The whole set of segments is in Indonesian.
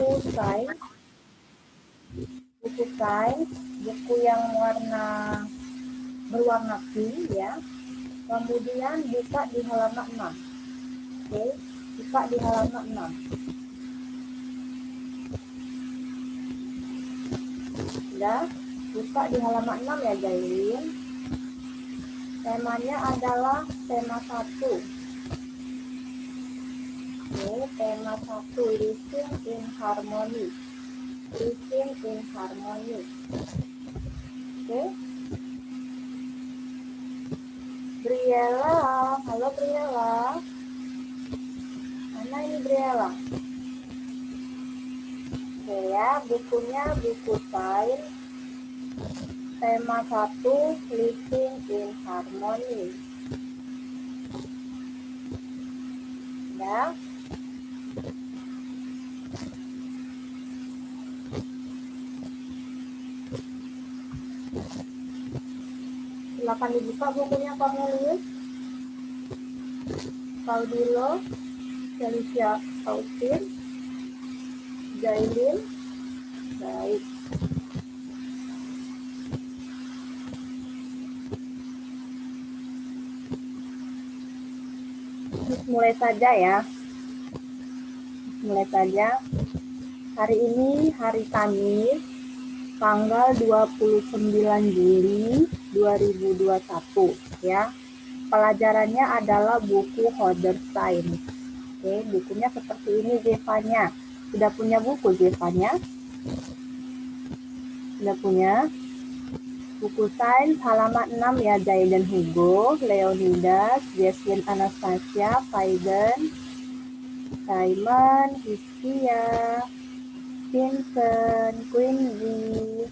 sains, buku yang berwarna pink ya. Kemudian buka di halaman 6. Oke, buka di halaman 6. Sudah, buka di halaman 6 ya Jailin. Temanya adalah tema 1. Oke, tema 1, living in harmony. Living in harmony. Oke. Briella, halo Briella. Mana ini Briella? Oke ya, bukunya buku sains. Tema 1, living in harmony. Ya. Silakan dibuka bukunya Cornelius, Claudilo, Felicia Austin, Jailin. Baik. Mulai saja ya. Mulai saja. Hari ini hari Kamis, tanggal 29 Juli 2021 ya. Pelajarannya adalah buku Hodderstein. Oke, bukunya seperti ini Jevanya. Sudah punya buku Jevanya? Sudah punya? Buku sains halaman 6 ya, Jayden Hugo, Leonidas, Jesslyn Anastasia, Faiden, Simon, Hiskia, Vincent, Quincy.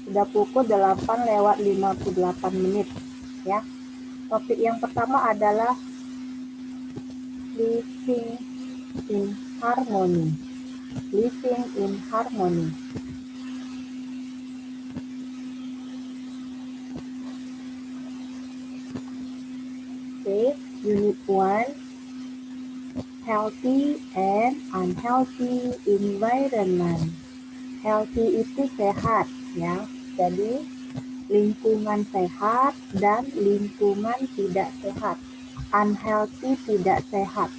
Sudah pukul 8:58 ya. Topik yang pertama adalah living in harmony. Living in harmony. Okay, unit 1, healthy and unhealthy environment. Healthy itu sehat ya. Jadi lingkungan sehat dan lingkungan tidak sehat. Unhealthy tidak sehat.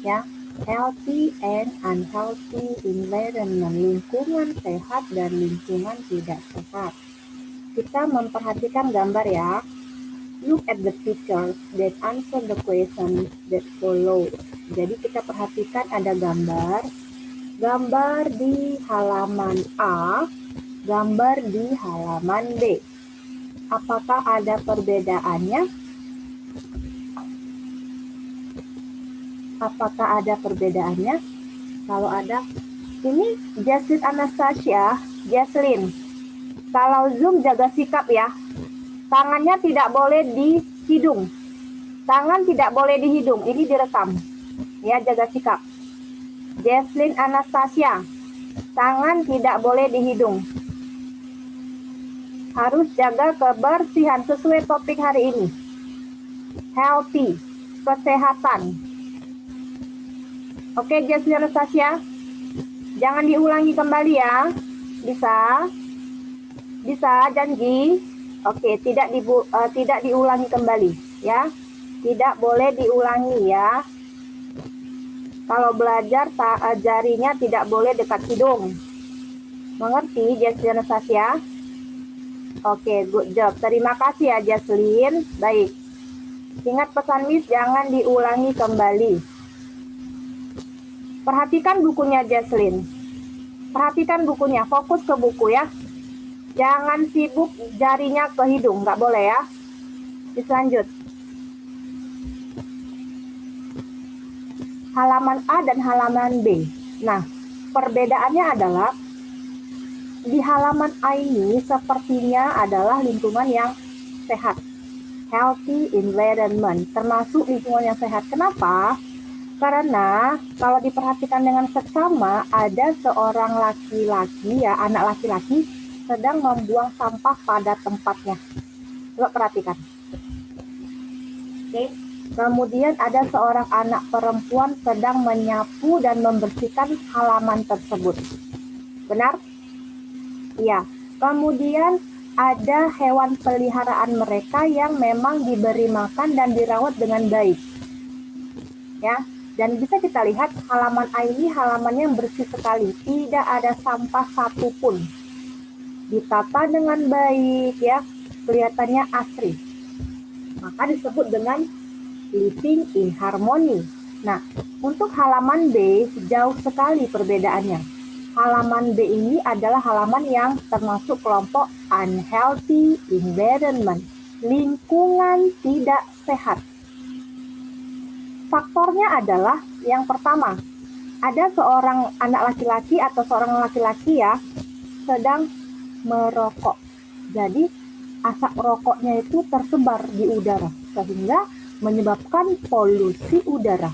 Ya. Healthy and unhealthy environment. Lingkungan sehat dan lingkungan tidak sehat. Kita memperhatikan gambar ya. Look at the pictures that answer the question that follow. Jadi kita perhatikan ada gambar di halaman A, gambar di halaman B. Apakah ada perbedaannya? Apakah ada perbedaannya? Kalau ada, ini Jesslyn Anastasia, Jesslyn. Kalau Zoom jaga sikap ya. Tangannya tidak boleh di hidung. Tangan tidak boleh di hidung. Ini direkam. Ya, jaga sikap. Jesslyn Anastasia. Tangan tidak boleh di hidung. Harus jaga kebersihan sesuai topik hari ini. Healthy. Kesehatan. Oke, Jesslyn Anastasia. Jangan diulangi kembali ya. Bisa? Bisa, janji? Oke, tidak diulangi kembali ya. Tidak boleh diulangi ya. Kalau belajar jarinya tidak boleh dekat hidung. Mengerti Jesslyn Anastasia? Oke, good job. Terima kasih ya Jesslyn. Baik. Ingat pesan Miss, jangan diulangi kembali. Perhatikan bukunya Jesslyn. Perhatikan bukunya, fokus ke buku ya. Jangan sibuk jarinya ke hidung, nggak boleh ya. Lanjut. Halaman A dan halaman B. Nah, perbedaannya adalah di halaman A ini sepertinya adalah lingkungan yang sehat. Healthy environment, termasuk lingkungan yang sehat. Kenapa? Karena kalau diperhatikan dengan seksama, ada seorang laki-laki ya, anak laki-laki sedang membuang sampah pada tempatnya. Coba perhatikan. Oke. Kemudian ada seorang anak perempuan sedang menyapu dan membersihkan halaman tersebut. Benar? Iya. Kemudian ada hewan peliharaan mereka yang memang diberi makan dan dirawat dengan baik. Ya, dan bisa kita lihat halaman A ini halamannya yang bersih sekali, tidak ada sampah satupun. Ditata dengan baik ya, kelihatannya asri. Maka disebut dengan living in harmony. Nah, untuk halaman B jauh sekali perbedaannya. Halaman B ini adalah halaman yang termasuk kelompok unhealthy environment, lingkungan tidak sehat. Faktornya adalah yang pertama, ada seorang anak laki-laki atau seorang laki-laki ya sedang merokok. Jadi asap rokoknya itu tersebar di udara sehingga menyebabkan polusi udara.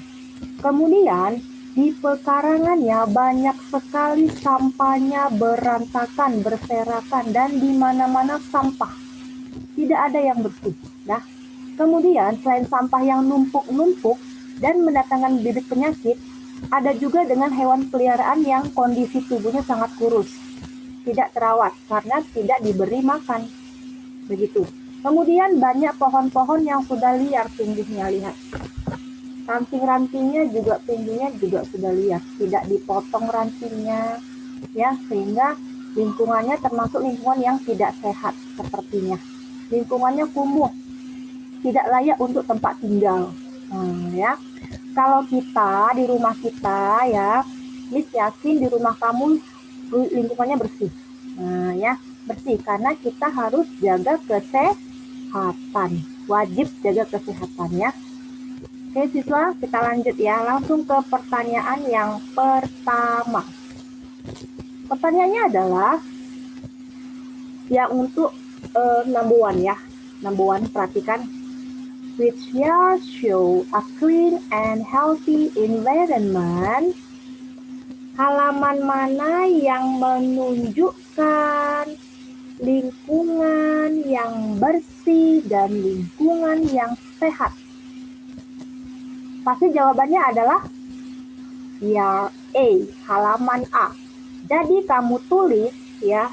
Kemudian di pekarangannya banyak sekali sampahnya berantakan, berserakan dan di mana-mana sampah. Tidak ada yang bersih. Nah, kemudian selain sampah yang numpuk-numpuk dan mendatangkan bibit penyakit, ada juga dengan hewan peliharaan yang kondisi tubuhnya sangat kurus, tidak terawat karena tidak diberi makan. Begitu. Kemudian banyak pohon-pohon yang sudah liar tumbuhnya, lihat. Ranting-rantingnya juga tumbuhnya juga sudah liar, tidak dipotong rantingnya, ya sehingga lingkungannya termasuk lingkungan yang tidak sehat sepertinya. Lingkungannya kumuh, tidak layak untuk tempat tinggal. Ya. Kalau kita di rumah kita ya, Miss yakin di rumah kamu lingkungannya bersih. Nah, ya, bersih karena kita harus jaga kesehatan. Wajib jaga kesehatan ya. Oke siswa, kita lanjut ya. Langsung ke pertanyaan yang pertama. Pertanyaannya adalah yang untuk number one ya. Number one, perhatikan. Which year show a clean and healthy environment? Halaman mana yang menunjukkan lingkungan yang bersih dan lingkungan yang sehat? Pasti jawabannya adalah year A, halaman A. Jadi kamu tulis ya,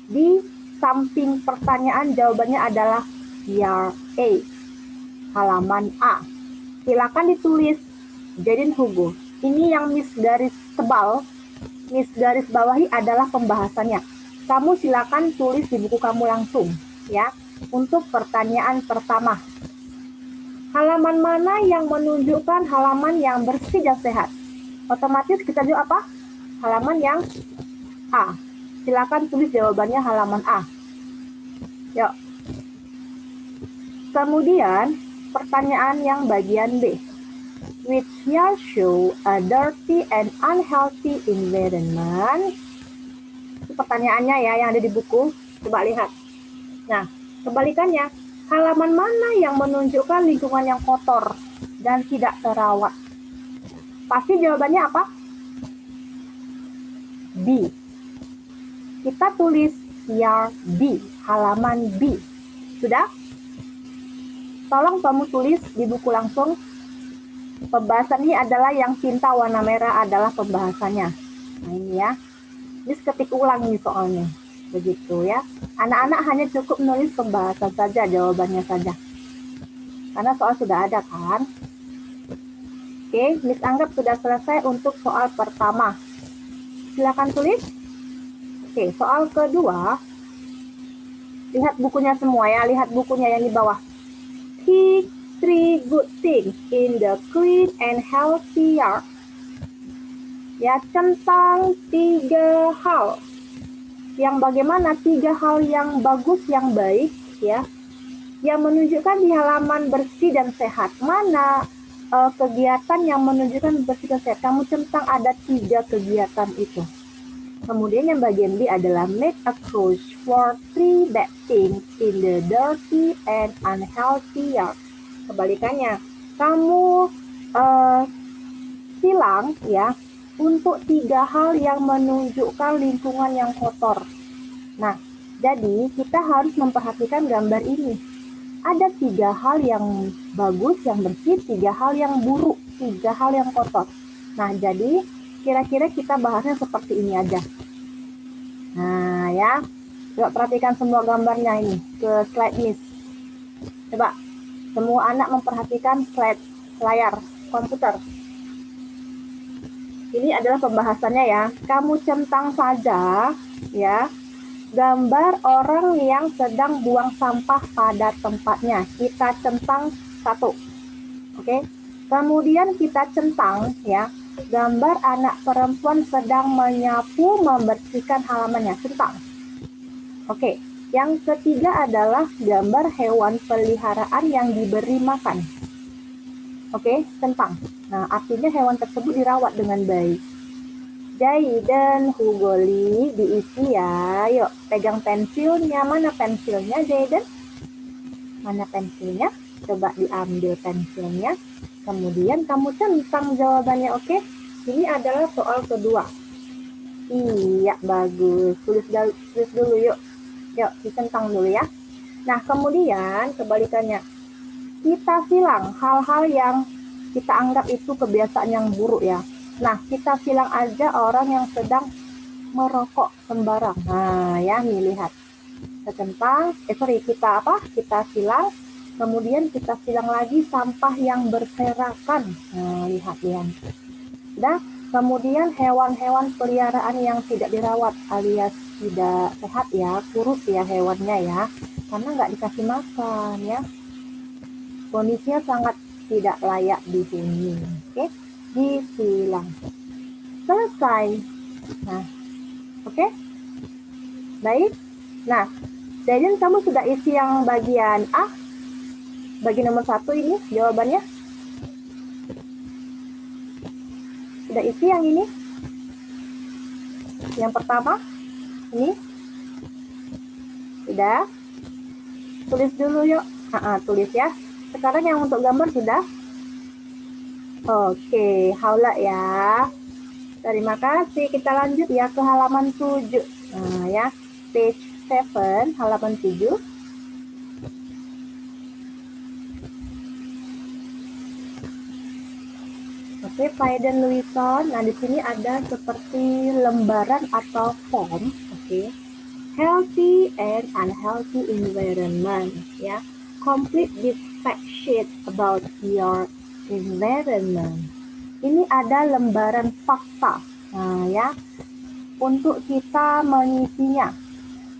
di samping pertanyaan jawabannya adalah year A, halaman A. Silakan ditulis Jaden Hugo. Ini yang Miss garis tebal, Miss garis bawahi adalah pembahasannya. Kamu silakan tulis di buku kamu langsung ya. Untuk pertanyaan pertama, halaman mana yang menunjukkan halaman yang bersih dan sehat? Otomatis kita jawab apa? Halaman yang A. Silakan tulis jawabannya halaman A. Yuk. Kemudian pertanyaan yang bagian B. Which year show a dirty and unhealthy environment? Itu pertanyaannya ya yang ada di buku. Coba lihat. Nah, kebalikannya, halaman mana yang menunjukkan lingkungan yang kotor dan tidak terawat? Pasti jawabannya apa? B. Kita tulis year B, halaman B. Sudah? Tolong kamu tulis di buku langsung. Pembahasan ini adalah yang tinta warna merah adalah pembahasannya. Nah ini ya. Ini ketik ulang nih soalnya. Begitu ya. Anak-anak hanya cukup menulis pembahasan saja, jawabannya saja. Karena soal sudah ada kan. Oke, Miss anggap sudah selesai untuk soal pertama. Silakan tulis. Oke, soal kedua. Lihat bukunya semua ya, lihat bukunya yang di bawah. Pick 3 good things in the clean and healthy yard. Ya, centang 3 hal. Yang bagaimana 3 hal yang bagus, yang baik ya. Yang menunjukkan di halaman bersih dan sehat. Mana kegiatan yang menunjukkan bersih dan sehat? Kamu centang ada 3 kegiatan itu. Kemudian yang bagian B adalah make a cruise for 3 bad things in the dirty and unhealthy yard. Kebalikannya, kamu silang ya untuk 3 hal yang menunjukkan lingkungan yang kotor. Nah, jadi kita harus memperhatikan gambar ini. Ada 3 hal yang bagus, yang bersih, 3 hal yang buruk, 3 hal yang kotor. Nah, jadi kira-kira kita bahasnya seperti ini aja. Nah, ya. Coba perhatikan semua gambarnya ini ke slide ini. Coba semua anak memperhatikan slide layar komputer. Ini adalah pembahasannya ya. Kamu centang saja ya gambar orang yang sedang buang sampah pada tempatnya. Kita centang 1. Oke. Kemudian kita centang ya gambar anak perempuan sedang menyapu membersihkan halamannya. Centang. Oke. Yang ketiga adalah gambar hewan peliharaan yang diberi makan. Oke, centang. Nah, artinya hewan tersebut dirawat dengan baik. Jaiden, Hugoli, diisi ya. Yuk, pegang pensilnya. Mana pensilnya, Jaiden? Mana pensilnya? Coba diambil pensilnya. Kemudian kamu centang jawabannya, oke? Ini adalah soal kedua. Iya, bagus. Tulis dulu, yuk. Yuk, dicentang dulu ya. Nah, kemudian kebalikannya. Kita silang hal-hal yang kita anggap itu kebiasaan yang buruk ya. Nah, kita silang aja orang yang sedang merokok sembarang. Nah, ya, nih lihat. Kita silang. Kemudian kita silang lagi sampah yang berserakan. Nah, lihat. Nah, kemudian hewan-hewan peliharaan yang tidak dirawat alias tidak sehat ya, kurus ya hewannya ya. Karena nggak dikasih makan ya. Kondisinya sangat tidak layak dihuni. Oke, disilang. Selesai. Nah, oke. Baik. Nah, jadi kamu sudah isi yang bagian A. Bagi nomor 1 ini jawabannya. Sudah isi yang ini. Yang pertama. Ini. Sudah. Tulis dulu yuk. Tulis ya. Sekarang yang untuk gambar sudah. Oke, haula ya. Terima kasih. Kita lanjut ya ke halaman 7. Nah, ya. Page 7, halaman 7. Oke, Faiden Lewison. Nah, di sini ada seperti lembaran atau form. Oke. Healthy and unhealthy environment. Ya. Complete this fact sheet about your environment. Ini ada lembaran fakta. Nah, ya. Untuk kita mengisinya.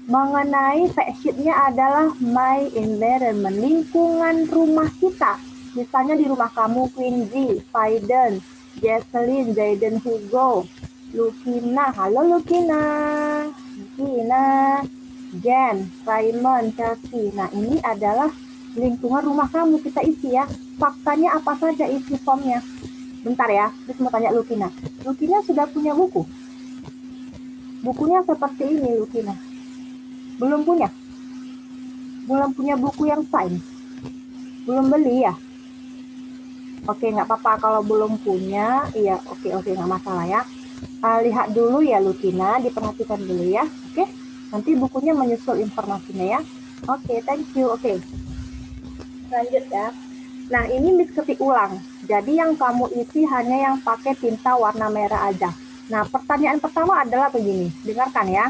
Mengenai fact sheet-nya adalah my environment, lingkungan rumah kita. Misalnya di rumah kamu, Quincy, Faiden, Jesselyn, Jaden, Hugo, Lukina. Halo Lukina. Lukina, Jen, Simon, Chelsea. Nah, ini adalah lingkungan rumah kamu, kita isi ya. Faktanya apa saja isi formnya. Bentar ya, terus mau tanya Lukina. Lukina sudah punya buku? Bukunya seperti ini, Lukina. Belum punya? Belum punya buku yang sains? Belum beli ya? Oke, nggak apa-apa kalau belum punya. Iya, oke, nggak masalah ya. Lihat dulu ya Lukina, diperhatikan dulu ya. Oke, nanti bukunya menyusul informasinya ya. Oke, thank you. Oke, lanjut ya. Nah, ini Miss ketik ulang. Jadi yang kamu isi hanya yang pakai tinta warna merah aja. Nah, pertanyaan pertama adalah begini. Dengarkan ya.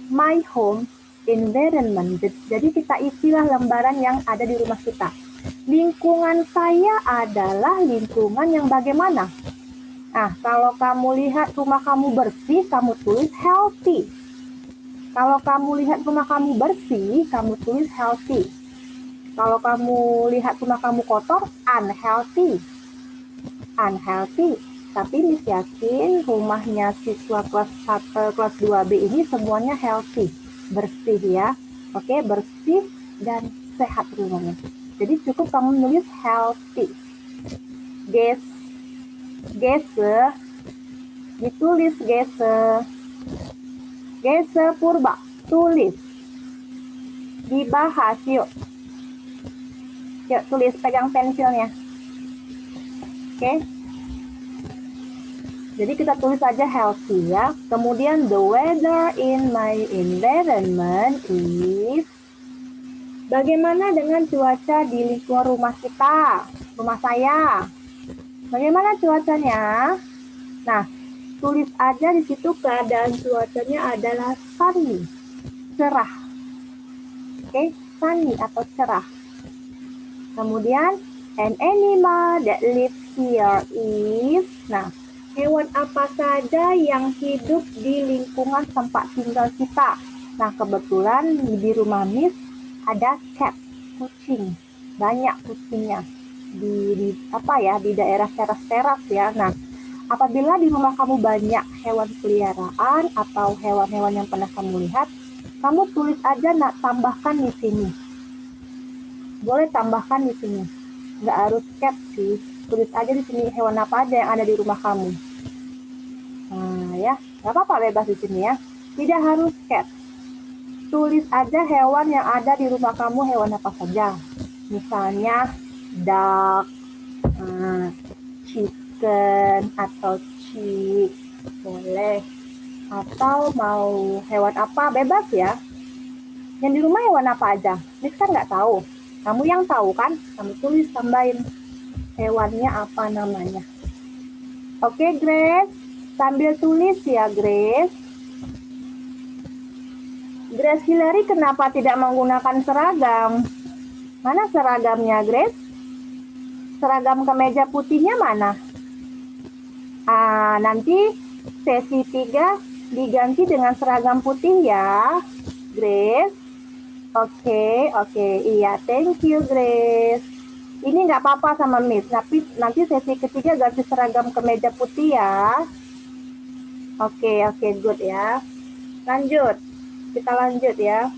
My home environment. Jadi kita isilah lembaran yang ada di rumah kita. Lingkungan saya adalah lingkungan yang bagaimana? Nah, kalau kamu lihat rumah kamu bersih, kamu tulis healthy. Kalau kamu lihat rumah kamu bersih, kamu tulis healthy. Kalau kamu lihat rumah kamu kotor, unhealthy. Unhealthy. Tapi Miss yakin rumahnya siswa kelas 2B ini semuanya healthy, bersih ya. Oke, bersih dan sehat rumahnya. Jadi cukup kamu nulis healthy. Gese, ditulis Gese. Gese Purba, tulis. Dibahas yuk. Yuk tulis, pegang pensilnya. Oke. Jadi kita tulis aja healthy ya. Kemudian the weather in my environment is Bagaimana dengan cuaca di lingkungan rumah kita, rumah saya? Bagaimana cuacanya? Nah, tulis aja di situ keadaan cuacanya adalah sunny, cerah. Oke, sunny atau cerah. Kemudian, an animal that lives here is, nah, hewan apa saja yang hidup di lingkungan tempat tinggal kita? Nah, kebetulan di rumah Miss ada cat, kucing, banyak kucingnya di di daerah teras-teras ya. Nah, apabila di rumah kamu banyak hewan peliharaan atau hewan-hewan yang pernah kamu lihat, kamu tulis aja, nak, tambahkan di sini. Boleh tambahkan di sini. Nggak harus cat sih. Tulis aja di sini hewan apa aja yang ada di rumah kamu. Nah ya, nggak apa-apa, bebas di sini ya. Tidak harus cat. Tulis aja hewan yang ada di rumah kamu, hewan apa saja. Misalnya duck, chicken atau chick, boleh. Atau mau hewan apa, bebas ya. Yang di rumah hewan apa aja? Miss kan nggak tahu. Kamu yang tahu kan? Kamu tulis, tambahin hewannya apa namanya. Oke, Grace. Sambil tulis ya, Grace. Grace Hillary kenapa tidak menggunakan seragam? Mana seragamnya, Grace? Seragam kemeja putihnya mana? Nanti sesi 3 diganti dengan seragam putih ya, Grace. Oke, iya, thank you, Grace. Ini nggak apa-apa sama Miss, tapi nanti sesi ketiga ganti seragam kemeja putih ya. Oke, good ya. Lanjut, kita lanjut ya.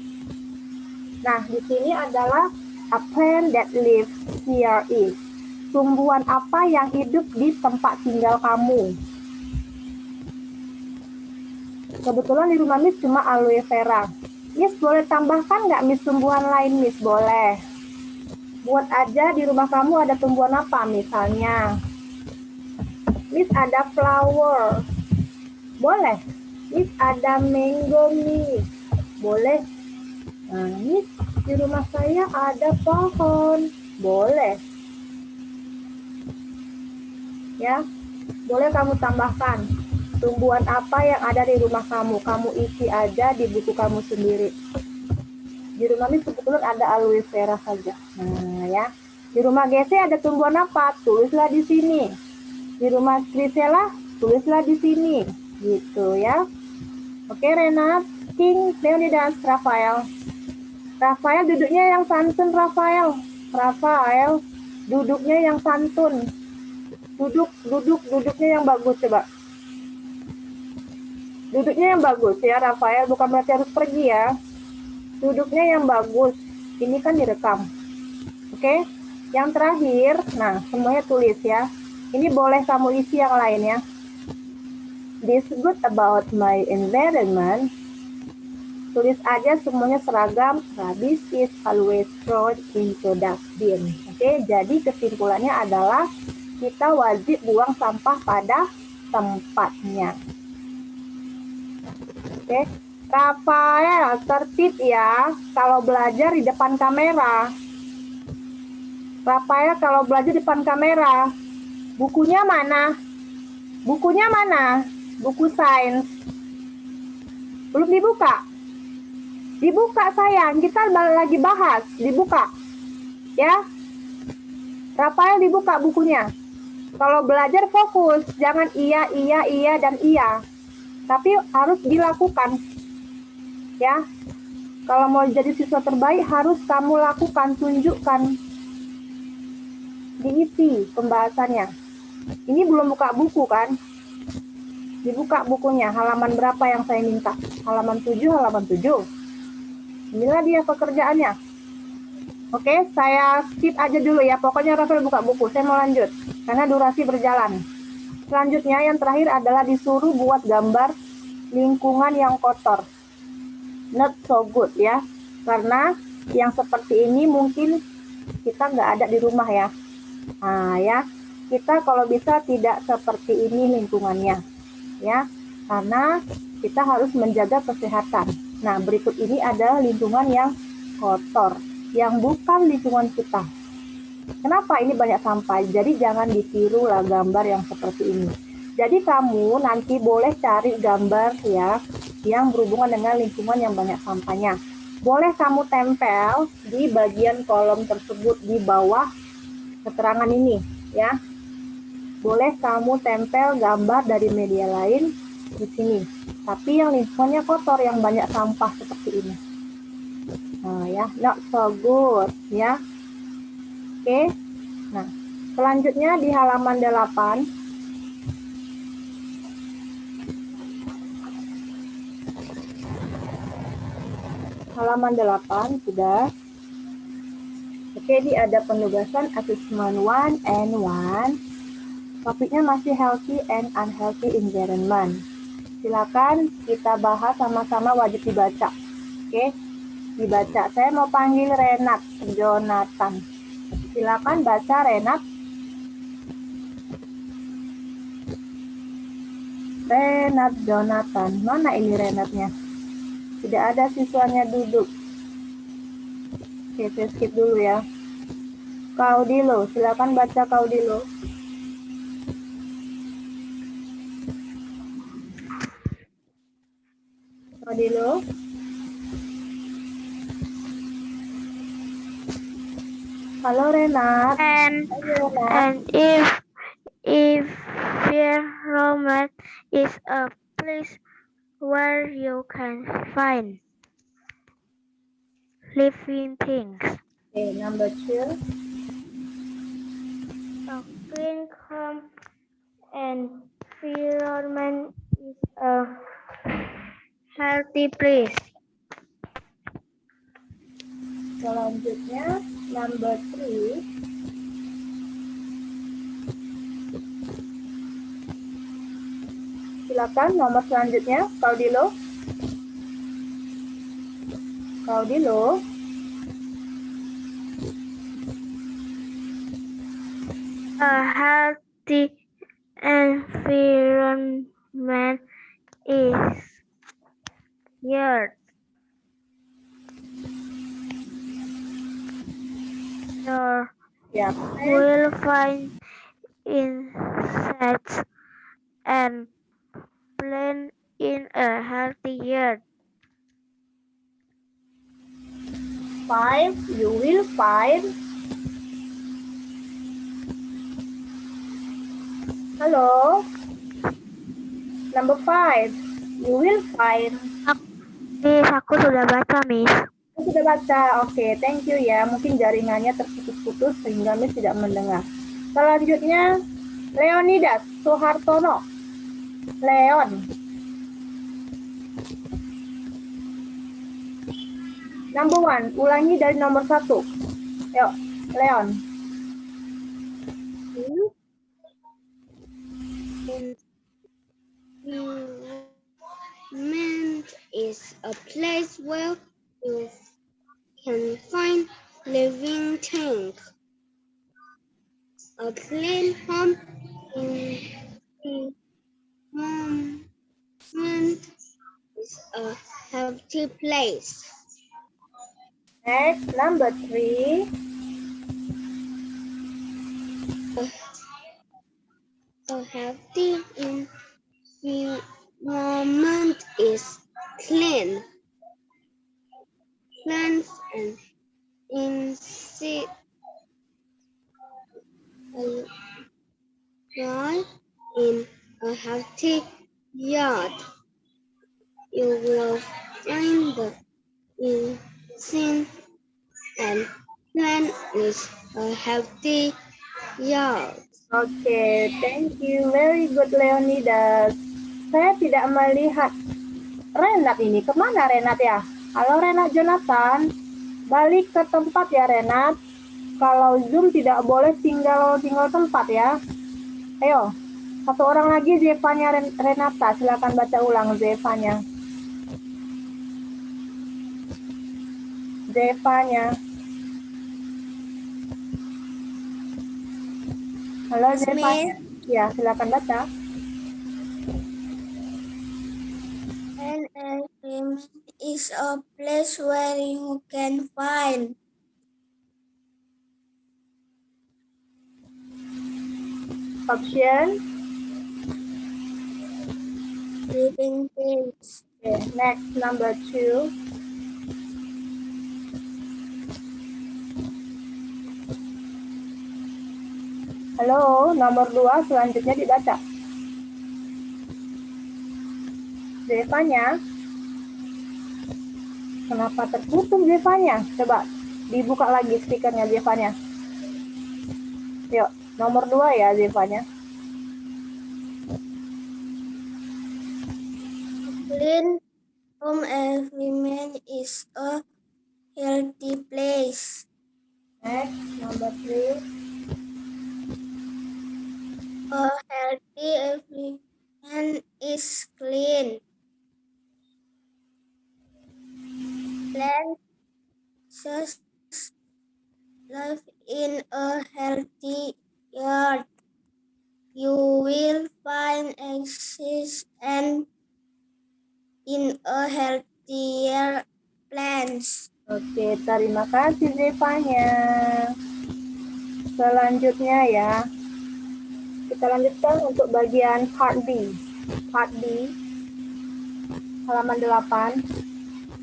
Nah, di sini adalah a plant that lives here is. Tumbuhan apa yang hidup di tempat tinggal kamu? Kebetulan di rumah Miss cuma aloe vera. Miss boleh tambahkan nggak Miss tumbuhan lain, Miss? Boleh. Buat aja di rumah kamu ada tumbuhan apa misalnya. Miss ada flower. Boleh. Miss ada mango, Miss. Boleh. Nah, Miss di rumah saya ada pohon. Boleh. Ya. Boleh kamu tambahkan. Tumbuhan apa yang ada di rumah kamu? Kamu isi aja di buku kamu sendiri. Di rumah Miss kebetulan ada aloe vera saja. Nah ya. Di rumah Gese ada tumbuhan apa? Tulislah di sini. Di rumah Krisela, tulislah di sini. Gitu ya. Oke, Renat, King, Leonidas, Rafael. Rafael duduknya yang santun, Rafael. Rafael duduknya yang santun. Duduknya yang bagus, coba. Duduknya yang bagus ya, Rafael, bukan berarti harus pergi ya. Duduknya yang bagus. Ini kan direkam. Oke? Yang terakhir, nah, semuanya tulis ya. Ini boleh kamu isi yang lain ya. This good about my environment. Tulis aja semuanya seragam. Rubbish is always thrown into dustbin. Oke, jadi kesimpulannya adalah kita wajib buang sampah pada tempatnya. Oke, Rafael, tertib ya kalau belajar di depan kamera. Rafael kalau belajar di depan kamera. Bukunya mana? Bukunya mana? Buku sains. Belum dibuka? Dibuka sayang, kita lagi bahas. Dibuka. Ya. Rafael dibuka bukunya. Kalau belajar fokus, jangan iya, dan iya. Tapi harus dilakukan. Ya. Kalau mau jadi siswa terbaik harus kamu lakukan, tunjukkan. Diisi pembahasannya. Ini belum buka buku kan? Dibuka bukunya, halaman berapa yang saya minta? Halaman 7, halaman 7. Inilah dia pekerjaannya. Oke, saya skip aja dulu ya. Pokoknya Rafael buka buku, saya mau lanjut. Karena durasi berjalan. Selanjutnya yang terakhir adalah disuruh buat gambar lingkungan yang kotor. Not so good ya. Karena yang seperti ini mungkin kita nggak ada di rumah ya. Nah ya, kita kalau bisa tidak seperti ini lingkungannya ya, karena kita harus menjaga kesehatan. Nah, berikut ini adalah lingkungan yang kotor. yang bukan lingkungan kita. Kenapa ini banyak sampah? Jadi jangan ditiru lah gambar yang seperti ini. Jadi kamu nanti boleh cari gambar ya yang berhubungan dengan lingkungan yang banyak sampahnya. Boleh kamu tempel di bagian kolom tersebut di bawah keterangan ini ya. Boleh kamu tempel gambar dari media lain di sini. Tapi yang lingkungannya kotor, yang banyak sampah seperti ini. Nah ya, not so good ya. Oke. Nah, selanjutnya di halaman 8. Halaman 8 sudah. Oke, ini ada penugasan assessment 1 and 1. Topiknya masih healthy and unhealthy environment. Silakan kita bahas sama-sama, wajib dibaca. Oke, dibaca. Saya mau panggil Renat Jonathan. Silakan baca Renat. Renat Jonathan. Mana ini Renatnya? Tidak ada siswanya duduk. Oke, saya skip dulu ya. Kaudilo, silakan baca Kaudilo. Kaudilo. Halo Renat. And if environment is a place where you can find living things. Okay, number 2. A clean, calm environment is a healthy place. Selanjutnya, number 3. Silakan nomor selanjutnya, Kaudilo. Kaudilo. A healthy environment is your Ya. will find insects and plant in a healthy yard. 5. You will find. Halo. Number 5. You will find. Miss, aku sudah baca, Miss. Sudah baca. Oke, thank you ya. Mungkin jaringannya terputus-putus sehingga Miss tidak mendengar. Selanjutnya, Leonidas Soehartono. Leon. Number 1, ulangi dari nomor 1. Yuk, Leon. Environment is a place where you can find living things. A clean home environment is a healthy place. Next, number 3. A healthy environment is clean. Plants and insects grow in a healthy yard. You will find the insects and plant with a healthy yard. Oke, thank you. Very good, Leonidas. Saya tidak melihat Renat ini. Kemana Renat ya? Halo Renat Jonathan. Balik ke tempat ya Renat. Kalau Zoom tidak boleh tinggal tempat ya. Ayo, satu orang lagi Zevanya Renata. Silakan baca ulang Zevanya. Zevanya. Halo Zevanya. Ya, silakan baca. An environment is a place where you can find Option. Living things. Okay, next number 2. Halo, nomor 2 selanjutnya dibaca. Zevanya. Kenapa tertutup Zevanya? Coba dibuka lagi speakernya Zevanya. Yuk, nomor 2 ya Zevanya. Clean home every man is a healthy place. Next, number 3. A healthy every man is clean. Plants live in a healthy yard. You will find exist and in a healthier plants. Oke, terima kasih Zevanya. Selanjutnya ya, kita lanjutkan untuk bagian part B. Part B, halaman 8.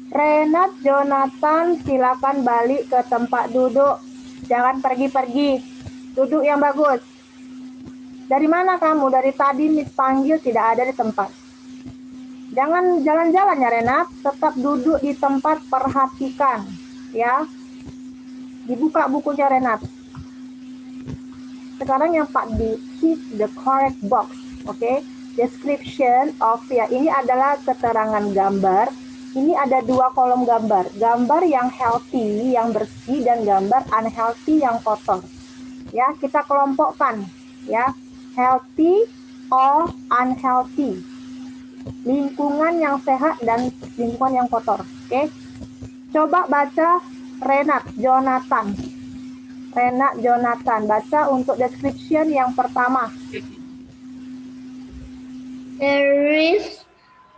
Renat, Jonathan, silakan balik ke tempat duduk. Jangan pergi-pergi. Duduk yang bagus. Dari mana kamu? Dari tadi Miss panggil tidak ada di tempat. Jangan jalan-jalan ya Renat. Tetap duduk di tempat, perhatikan. Ya. Dibuka bukunya Renat. Sekarang yang Pak D, keep the correct box. Oke. Description of, ya ini adalah keterangan gambar. Ini ada 2 kolom gambar. Gambar yang healthy, yang bersih, dan gambar unhealthy yang kotor. Ya, kita kelompokkan. Ya, healthy or unhealthy. Lingkungan yang sehat dan lingkungan yang kotor. Oke. Coba baca Renat, Jonathan. Renat, Jonathan. Baca untuk description yang pertama. There is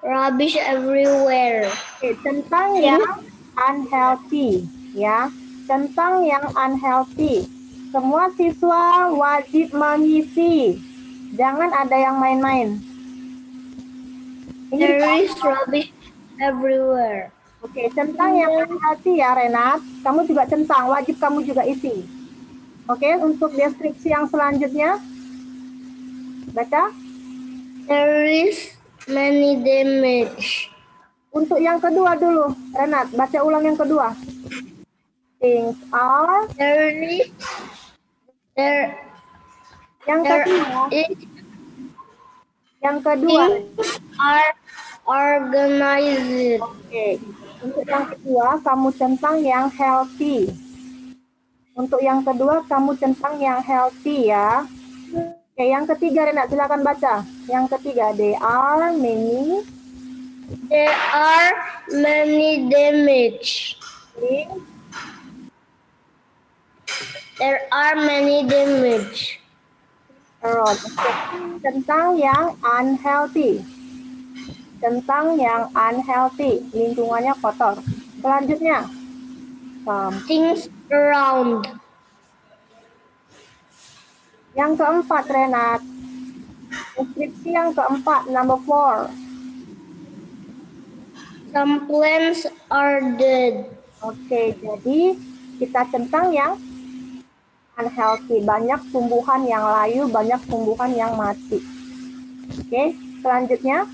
rubbish everywhere. Oke, tentang yang unhealthy. Ya, tentang yang unhealthy. Semua siswa wajib mengisi. Jangan ada yang main-main. There is rubbish everywhere. Oke, tentang yang unhealthy ya Renat. Kamu juga centang, wajib kamu juga isi. Oke, untuk deskripsi yang selanjutnya. Baca. There is many damage. Untuk yang kedua dulu, Renat. Baca ulang yang kedua. Things are. Yang kedua. Yang kedua. Are organized. Oke. Untuk yang kedua, kamu centang yang healthy. Untuk yang kedua, kamu centang yang healthy ya. Oke, yang ketiga Renat, silakan baca. Yang ketiga, there are many damage. There are many damage. Tentang yang unhealthy. Tentang yang unhealthy, lingkungannya kotor. Selanjutnya, Things around. yang keempat Renat. Deskripsi yang keempat, number 4. Some plants are dead. Oke, jadi kita centang yang unhealthy. Banyak tumbuhan yang layu, banyak tumbuhan yang mati. Oke, selanjutnya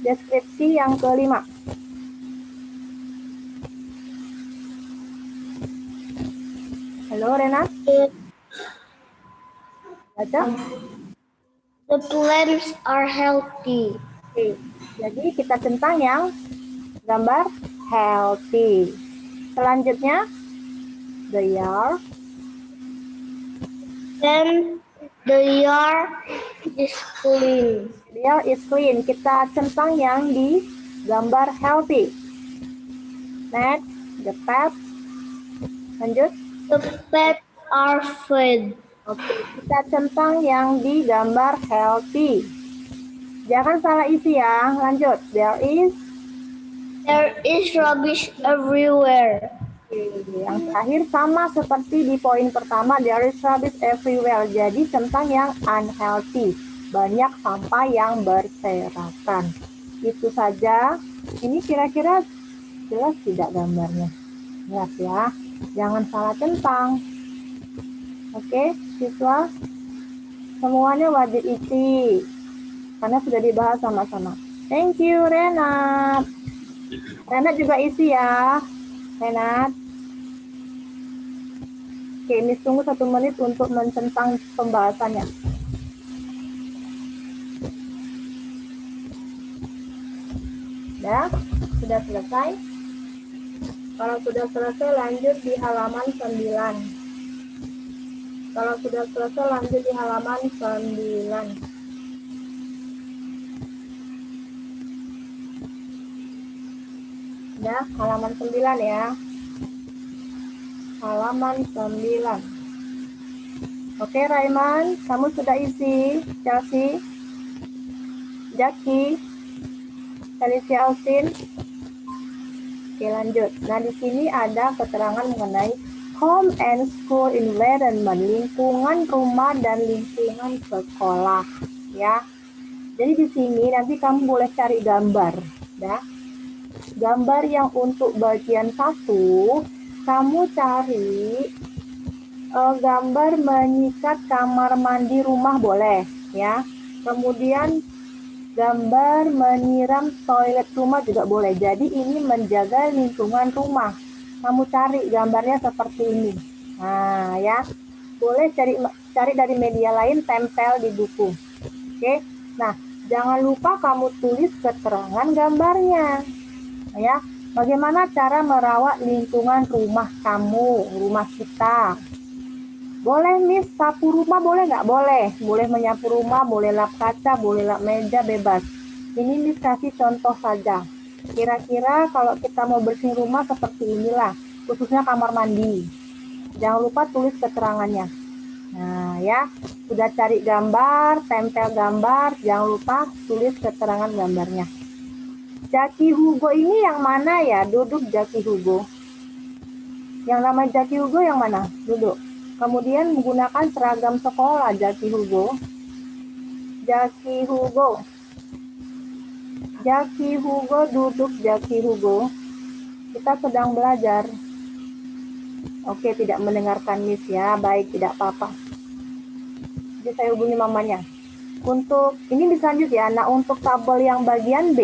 deskripsi yang kelima. Halo Renat. Baca. The plants are healthy. Oke, jadi kita centang yang gambar healthy. Selanjutnya, the yard. Then the yard is clean. The yard is clean. Kita centang yang di gambar healthy. Next, the pets. Lanjut. The pets are fed. Oke, kita centang yang di gambar healthy. Jangan salah isi ya. Lanjut. There is rubbish everywhere. Yang terakhir sama seperti di poin pertama, there is rubbish everywhere. Jadi tentang yang unhealthy, banyak sampah yang berserakan. Itu saja. Ini kira-kira jelas tidak gambarnya? Jelas ya. Jangan salah centang. Oke, siswa. Semuanya wajib isi. Karena sudah dibahas sama-sama. Thank you, Renat. Renat juga isi ya. Renat. Oke, ini tunggu 1 menit untuk mencentang pembahasannya. Ya, sudah selesai. Kalau sudah selesai lanjut di halaman 9. Kalau sudah selesai lanjut di halaman 9. Ya, halaman 9 ya. Halaman 9. Oke, Raiman, kamu sudah isi. Chelsea, Jackie, Felicia Austin. Oke, lanjut. Nah, di sini ada keterangan mengenai home and school environment, lingkungan rumah dan lingkungan sekolah, ya. Jadi di sini nanti kamu boleh cari gambar, ya. Gambar yang untuk bagian 1, kamu cari gambar menyikat kamar mandi rumah boleh, ya. Kemudian gambar menyiram toilet rumah juga boleh. Jadi ini menjaga lingkungan rumah. Kamu cari gambarnya seperti ini. Nah, ya. Boleh cari dari media lain, tempel di buku. Oke. Nah, jangan lupa kamu tulis keterangan gambarnya. Ya. Bagaimana cara merawat lingkungan rumah kamu, rumah kita? Boleh Miss, sapu rumah boleh nggak? Boleh. Boleh menyapu rumah, boleh lap kaca, boleh lap meja, bebas. Ini Miss kasih contoh saja. Kira-kira kalau kita mau bersihin rumah seperti inilah, khususnya kamar mandi. Jangan lupa tulis keterangannya. Nah ya, sudah cari gambar, tempel gambar, jangan lupa tulis keterangan gambarnya. Jaki Hugo ini yang mana ya? Duduk Jaki Hugo. Yang nama Jaki Hugo yang mana? Duduk. Kemudian menggunakan seragam sekolah Jaki Hugo. Jaki Hugo. Jaki Hugo duduk Jaki Hugo. Kita sedang belajar. Oke, tidak mendengarkan Miss ya. Baik, tidak apa-apa. Jadi saya hubungi mamanya. Untuk ini bisa lanjut ya. Nah, untuk tabel yang bagian B,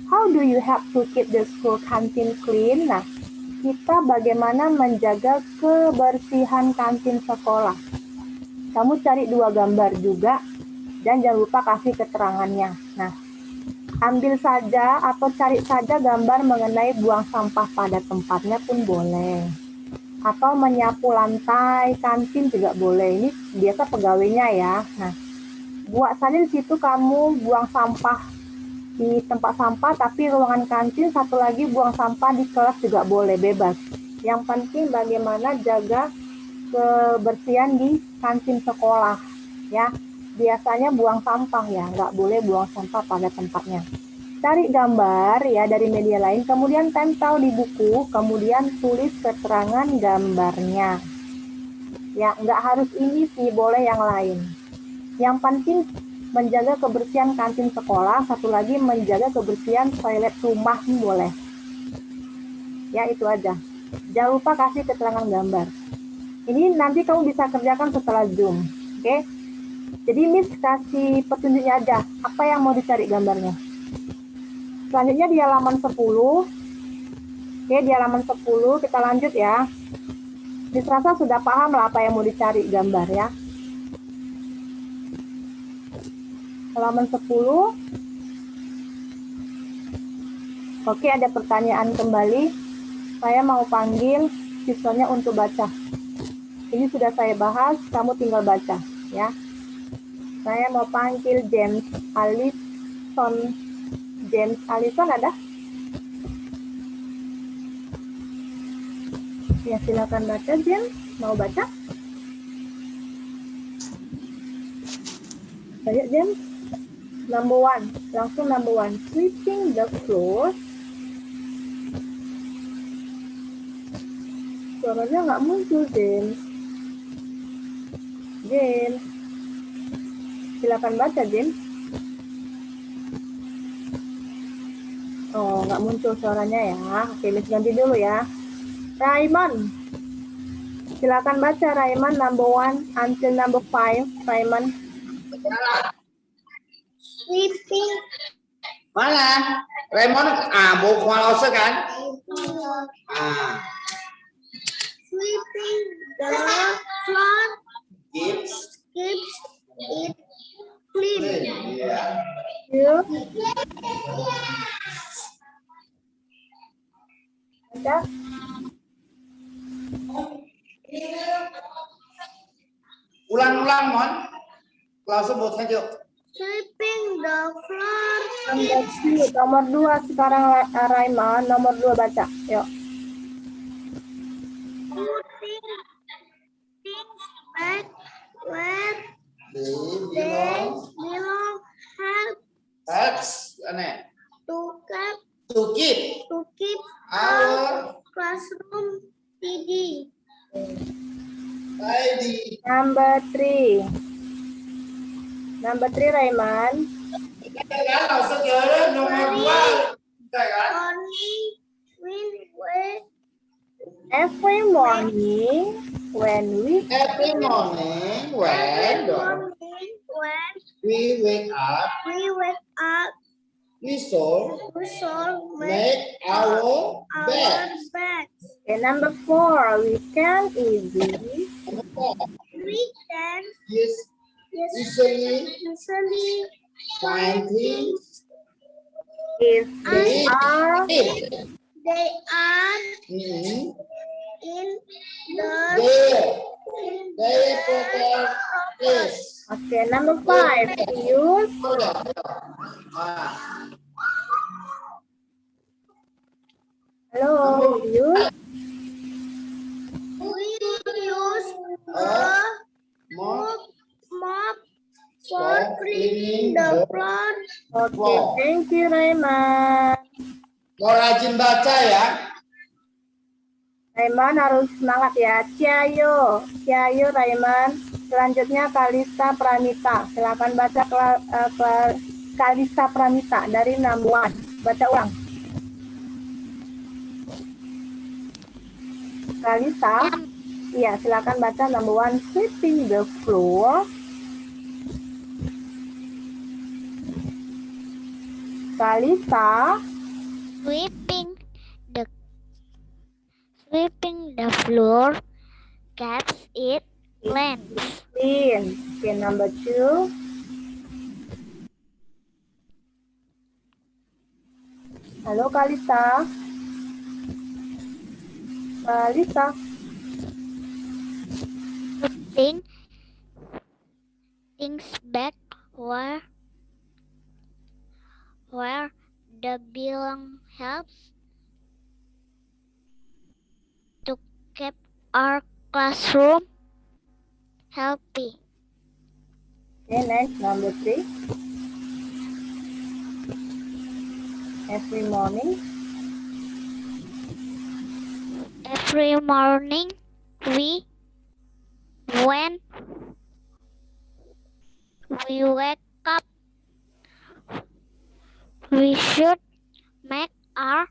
how do you have to keep the school canteen clean? Nah, kita bagaimana menjaga kebersihan kantin sekolah. Kamu cari 2 gambar juga dan jangan lupa kasih keterangannya. Nah, ambil saja atau cari saja gambar mengenai buang sampah pada tempatnya pun boleh. Atau menyapu lantai kantin juga boleh. Ini biasa pegawainya ya. Nah, buat saja di situ kamu buang sampah di tempat sampah, tapi ruangan kantin satu lagi buang sampah di kelas juga boleh, bebas. Yang penting bagaimana jaga kebersihan di kantin sekolah, ya. Biasanya buang sampah ya, nggak boleh buang sampah pada tempatnya. Cari gambar ya dari media lain, kemudian tempel di buku, kemudian tulis keterangan gambarnya. Ya, nggak harus ini sih, boleh yang lain. Yang penting menjaga kebersihan kantin sekolah, satu lagi menjaga kebersihan toilet rumah boleh. Ya, itu aja. Jangan lupa kasih keterangan gambar. Ini nanti kamu bisa kerjakan setelah Zoom. Oke? Jadi Miss kasih petunjuknya aja. Apa yang mau dicari gambarnya? Selanjutnya di halaman 10. Oke, di halaman 10 kita lanjut ya. Miss rasa sudah paham lah apa yang mau dicari gambar ya. Halaman 10. Oke, ada pertanyaan kembali. Saya mau panggil siswanya untuk baca. Ini sudah saya bahas, kamu tinggal baca ya. Saya mau panggil James Allison. James Allison ada? Ya, silakan baca James. Mau baca? Ayo James. Number 1, langsung number 1. Sweeping the floor. suaranya nggak muncul, James. James. Silakan baca, James. Oh, nggak muncul suaranya ya. Oke, Miss ganti dulu ya. Raymond. Silakan baca Raymond number 1 until number 5. Raymond. Sweeping. Mana? Raymond, bộ khoa lao sư kan? Sweeping the floor Keeps keeps it clean. yeah. You. Baca. Ulang-ulang, Mon. Kelas sebut saja. Sweeping the floor. Nomor 2 sekarang Raymond. Nomor 2 baca. Yuk. Putting things back where Belong. they belong. Helps. Aneh. To keep To keep our classroom tidy. tidy. Number 3. Number 3 Raymond. Kalau segera nomor 2. Kan? Morning Every morning when we Every morning when we wake up, we should make our bed. Okay, number 4, we can easily We can Yes, usually usually find things if they in are they are in in the their proper place. okay, number 5, we use hello, we use We use Mop mop for cleaning the floor. okay, thank you Raymond. Mau rajin baca ya. Raymond harus semangat ya. Ciayo Raymond. Selanjutnya Kalista Pranita. Silakan baca Kalista Pranita dari number 1. Baca ulang. Kalista. Iya, silakan baca number 1. Sweeping the floor. Kalista. Sweeping the floor keeps it clean. Clean. Okay, number 2. Halo Kalista. Kalista. Putting things back where the belong helps to keep our classroom healthy. Okay, next number 3. Every morning. Every morning when we wake up, we should make our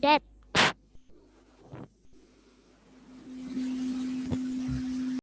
bed.